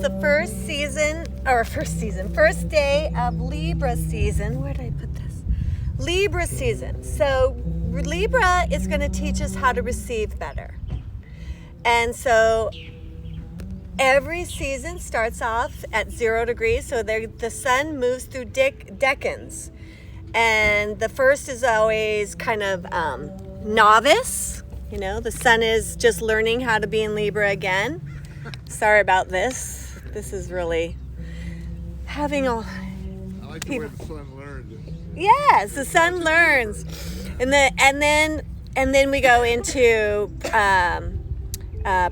the first day of Libra season. Where did I put this? Libra season. So Libra is going to teach us how to receive better. And so every season starts off at 0 degrees. So the sun moves through decans. And the first is always kind of novice. You know, the sun is just learning how to be in Libra again. Sorry about this. This is really having a... I like the way the sun learns. Yes, the sun learns. And then we go into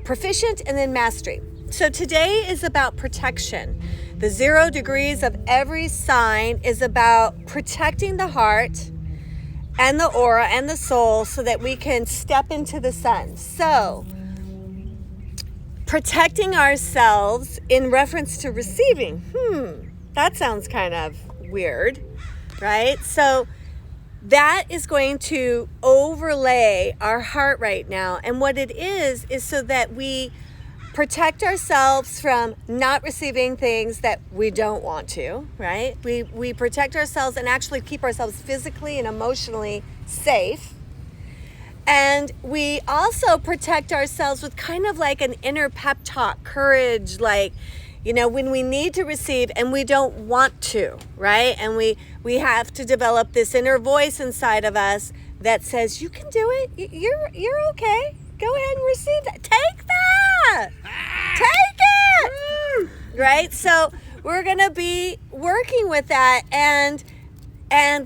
proficient and then mastery. So today is about protection. The 0 degrees of every sign is about protecting the heart and the aura and the soul so that we can step into the sun. So, protecting ourselves in reference to receiving. That sounds kind of weird, right? So, that is going to overlay our heart right now. And what it is so that we protect ourselves from not receiving things that we don't want to, right? We protect ourselves and actually keep ourselves physically and emotionally safe. And we also protect ourselves with kind of like an inner pep talk, courage, like, you know, when we need to receive and we don't want to, right? And we have to develop this inner voice inside of us that says, you can do it. You're okay. Go ahead and receive that. Take that. Take it. Right? So we're going to be working with that. And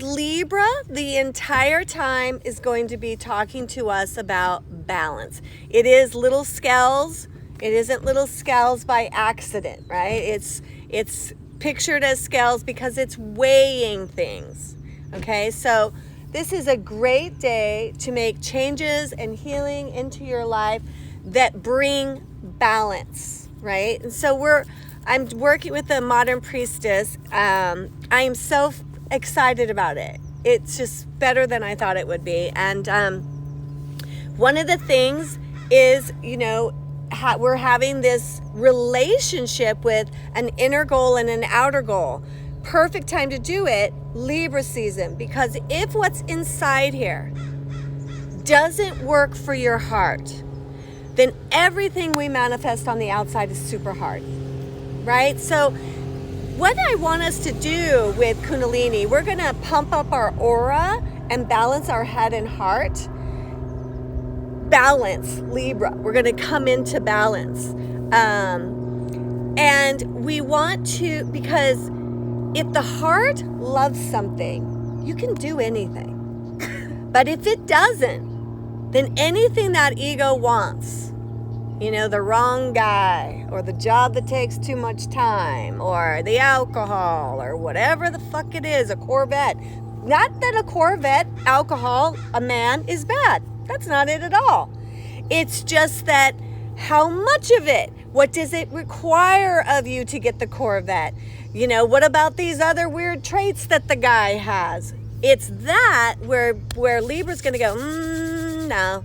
Libra, the entire time, is going to be talking to us about balance. It is little scales. It isn't little scales by accident, right? It's pictured as scales because it's weighing things. Okay? So this is a great day to make changes and healing into your life that bring balance, right? And so I'm working with the modern priestess. I am so excited about it. It's just better than I thought it would be. And one of the things is, you know, we're having this relationship with an inner goal and an outer goal. Perfect time to do it, Libra season, because if what's inside here doesn't work for your heart, then everything we manifest on the outside is super hard, right? So what I want us to do with Kundalini, we're going to pump up our aura and balance our head and heart. Balance, Libra. We're going to come into balance. And we want to, because if the heart loves something, you can do anything. But if it doesn't, then anything that ego wants, you know, the wrong guy, or the job that takes too much time, or the alcohol, or whatever the fuck it is, a Corvette. Not that a Corvette, alcohol, a man is bad. That's not it at all. It's just that how much of it? What does it require of you to get the Corvette? You know, what about these other weird traits that the guy has? It's that where Libra's going to go, no.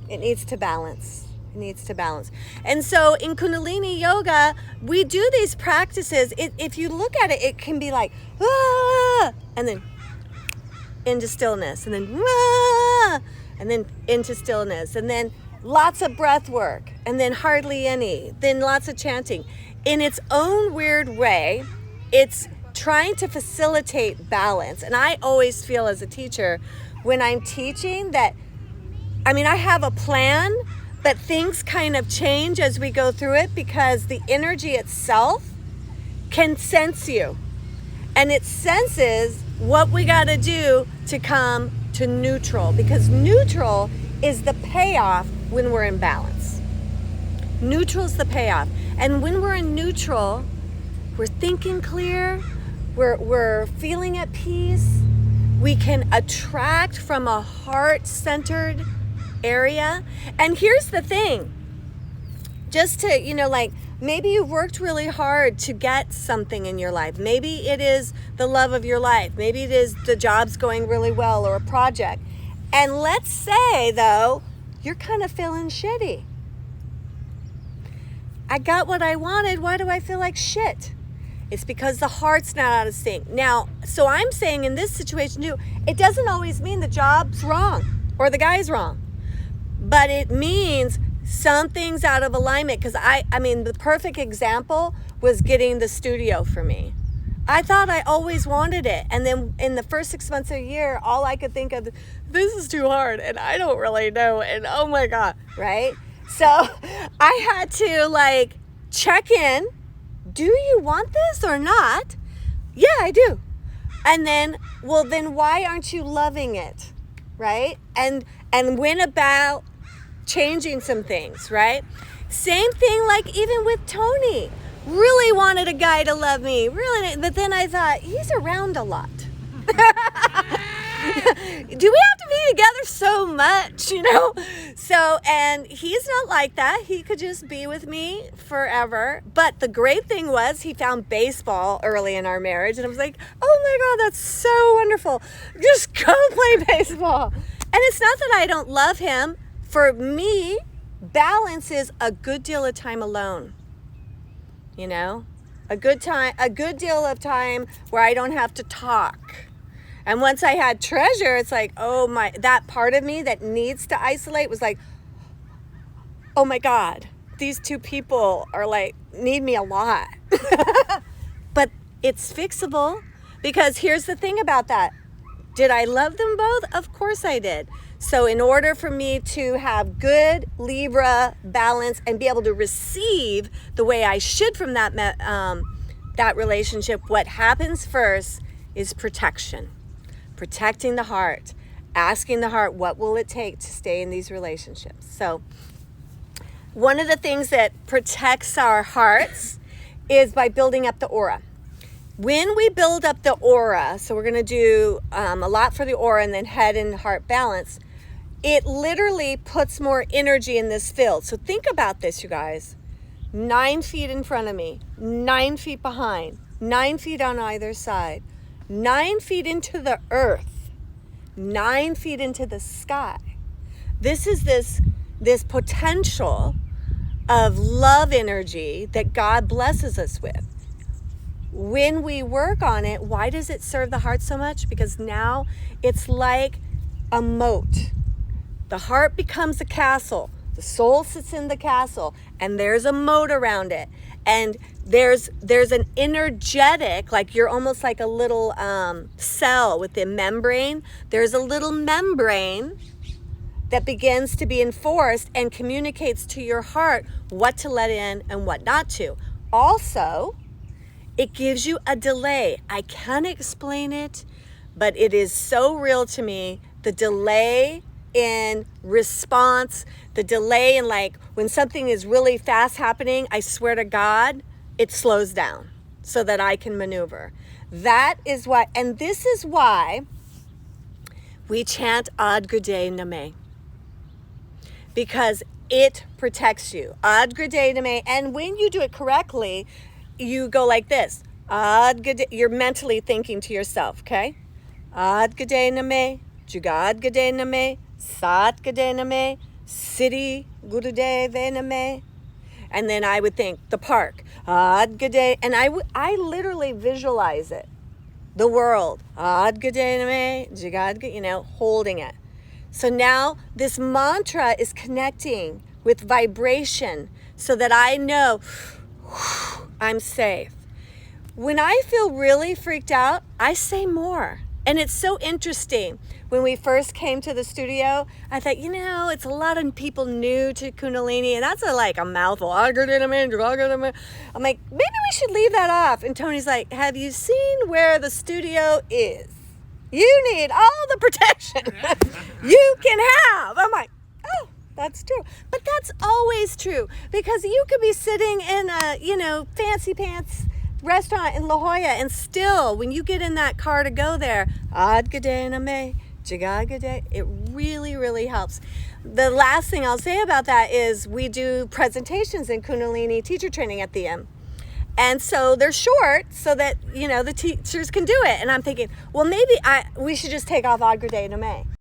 It needs to balance. It needs to balance. And so in Kundalini Yoga, we do these practices. If you look at it, it can be like, and then into stillness, and then, and then into stillness, and then lots of breath work, and then hardly any, then lots of chanting. In its own weird way, it's trying to facilitate balance. And I always feel as a teacher, when I'm teaching that, I mean, I have a plan, but things kind of change as we go through it because the energy itself can sense you. And it senses what we got to do to come to neutral, because neutral is the payoff when we're in balance. Neutral is the payoff. And when we're in neutral, we're thinking clear, we're feeling at peace, we can attract from a heart-centered area. And here's the thing, just to, you know, like, maybe you've worked really hard to get something in your life. Maybe it is the love of your life. Maybe it is the job's going really well, or a project. And let's say, though, you're kind of feeling shitty. I got what I wanted. Why do I feel like shit? It's because the heart's not out of sync. Now, so I'm saying in this situation too, it doesn't always mean the job's wrong or the guy's wrong, but it means something's out of alignment. Because I mean, the perfect example was getting the studio for me. I thought I always wanted it. And then in the first 6 months of a year, all I could think of, this is too hard and I don't really know. And oh my God, right? So I had to like check in. Do you want this or not? Yeah, I do. And then, well, then why aren't you loving it? Right? And when about changing some things, right? Same thing like even with Tony. Really wanted a guy to love me, really, but then I thought, he's around a lot. Do we have to be together so much, you know? So, and he's not like that. He could just be with me forever. But the great thing was he found baseball early in our marriage. And I was like, oh my God, that's so wonderful. Just go play baseball. And it's not that I don't love him. For me, balance is a good deal of time alone. You know, a good deal of time where I don't have to talk. And once I had Treasure, it's like, oh my, that part of me that needs to isolate was like, oh my God, these two people are like, need me a lot. But it's fixable, because here's the thing about that. Did I love them both? Of course I did. So in order for me to have good Libra balance and be able to receive the way I should from that relationship, what happens first is protection. Protecting the heart. Asking the heart, what will it take to stay in these relationships? So one of the things that protects our hearts is by building up the aura. When we build up the aura, so we're going to do a lot for the aura and then head and heart balance, it literally puts more energy in this field. So think about this, you guys. 9 feet in front of me, 9 feet behind, 9 feet on either side, 9 feet into the earth, 9 feet into the sky. This is this potential of love energy that God blesses us with. When we work on it, why does it serve the heart so much? Because now it's like a moat. The heart becomes a castle. The soul sits in the castle, and there's a moat around it. And there's an energetic, like you're almost like a little cell with the membrane. There's a little membrane that begins to be enforced and communicates to your heart what to let in and what not to. Also, it gives you a delay. I can't explain it, but it is so real to me. The delay in response, the delay in like when something is really fast happening, I swear to God, it slows down so that I can maneuver. That is what, and this is why we chant Ad Gede Name, because it protects you. Ad Gede Name, and when you do it correctly, you go like this. Ad Gede, you're mentally thinking to yourself, okay? Ad Gede Name, Jugad Gede Name, Sat Gede Name, City Gurudev Name. And then I would think the park, Ad Gede, and I literally visualize it. The world, Ad Gede Name, Jugad Gede, you know, holding it. So now this mantra is connecting with vibration so that I know I'm safe. When I feel really freaked out, I say more. And it's so interesting. When we first came to the studio, I thought, you know, it's a lot of people new to Kundalini, and that's like a mouthful. I'm like, maybe we should leave that off. And Tony's like, have you seen where the studio is? You need all the protection you can have. I'm like, oh, that's true. But that's always true, because you could be sitting in a, you know, fancy pants restaurant in La Jolla, and still, when you get in that car to go there, Ad Gede Name, Jagad Gede, it really, really helps. The last thing I'll say about that is we do presentations in Kundalini teacher training at the end. And so they're short so that, you know, the teachers can do it. And I'm thinking, well, maybe we should just take off Ad Gede Name.